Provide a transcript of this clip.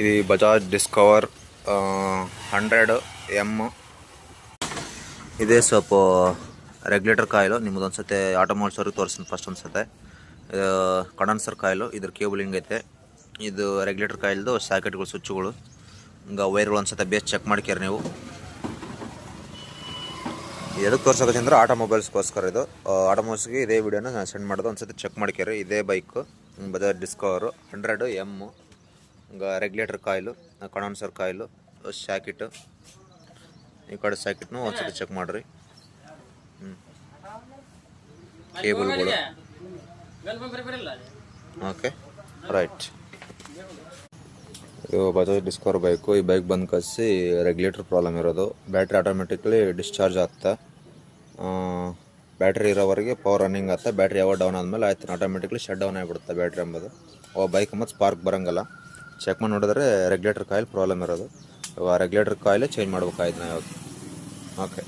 ఇది Bajaj discover 100M. ಇದೇ ಸ್ವಲ್ಪ ರೆಗ್ಯುಲೇಟರ್ ಕಾಯಿಲು ನಿಮ್ಮದು ಒಂದ್ಸತಿ ಆಟೋಮೋಲ್ಸವ್ರಿಗೆ ತೋರಿಸ್ತೀನಿ ಫಸ್ಟ್ ಒಂದ್ಸತಿ. ಕಂಡೆನ್ಸರ್ ಕಾಯಿಲು ಇದ್ರ ಕೇಬಲ್ ಹಿಂಗೈತೆ. ಇದು ರೆಗ್ಯುಲೇಟರ್ ಕಾಯಿಲ್ದು ಸ್ಯಾಕೆಟ್ಗಳು ಸ್ವಿಚ್ಗಳು ಹಿಂಗೆ ವೈರ್ಗಳು ಒಂದ್ಸತಿ ಬೇಸ್ ಚೆಕ್ ಮಾಡ್ಕ್ಯಾರ ನೀವು. ಎದಕ್ಕೆ ತೋರ್ಸೋಕೆ ಅಂದ್ರೆ ಆಟೋಮೊಬೈಲ್ಸ್ಗೋಸ್ಕರ ಇದು. ಆಟೋಮೊಬೈಲ್ಸ್ಗೆ ಇದೇ ವಿಡಿಯೋನ ನಾನು ಸೆಂಡ್ ಮಾಡೋದು, ಒಂದ್ಸತಿ ಚೆಕ್ ಮಾಡ್ಕ್ಯಾರ. ಇದೇ ಬೈಕು ಬಜಾಜ್ ಡಿಸ್ಕವರು 100M. ಹಿಂಗೆ regulator coil, condenser coil, socket, ಈ ಕಡೆ ಸ್ಯಾಕೆಟ್ನು ಒಂದ್ಸತಿ ಚೆಕ್ ಮಾಡಿರಿ. ಕೇಬಲ್ಗಳು. Okay right. ಇದು ಬಜಾಜ್ ಡಿಸ್ಕವರ್ ಬೈಕು. ಈ ಬೈಕ್ ಬಂದು ಕಳಿಸಿ ರೆಗ್ಯುಲೇಟರ್ ಪ್ರಾಬ್ಲಮ್ ಇರೋದು. ಬ್ಯಾಟ್ರಿ ಆಟೋಮೆಟಿಕ್ಲಿ ಡಿಸ್ಚಾರ್ಜ್ ಆಗ್ತಾ, ಬ್ಯಾಟ್ರಿ ಇರೋವರೆಗೆ ಪವರ್ ರನ್ನಿಂಗ್ ಆಗ್ತಾ. ಬ್ಯಾಟ್ರಿ ಯಾವಾಗ ಡೌನ್ ಆದಮೇಲೆ ಆಯ್ತು ಆಟೋಮೆಟಿಕ್ಲಿ ಶಟ್ ಡೌನ್ ಆಗಿಬಿಡುತ್ತೆ ಬ್ಯಾಟ್ರಿ ಎಂಬುದು. ಬೈಕ್ ಮತ್ತು ಸ್ಪಾರ್ಕ್ ಬರೋಂಗಲ್ಲ. ಚೆಕ್ ಮಾಡಿ ನೋಡಿದ್ರೆ ರೆಗ್ಯುಲೇಟರ್ ಕಾಯಿಲ್ ಪ್ರಾಬ್ಲಮ್ ಇರೋದು. ರೆಗ್ಯುಲೇಟರ್ ಕಾಯಿಲೆ ಚೇಂಜ್ ಮಾಡ್ಬೇಕಾಯ್ತು ನಾವು. ಓಕೆ.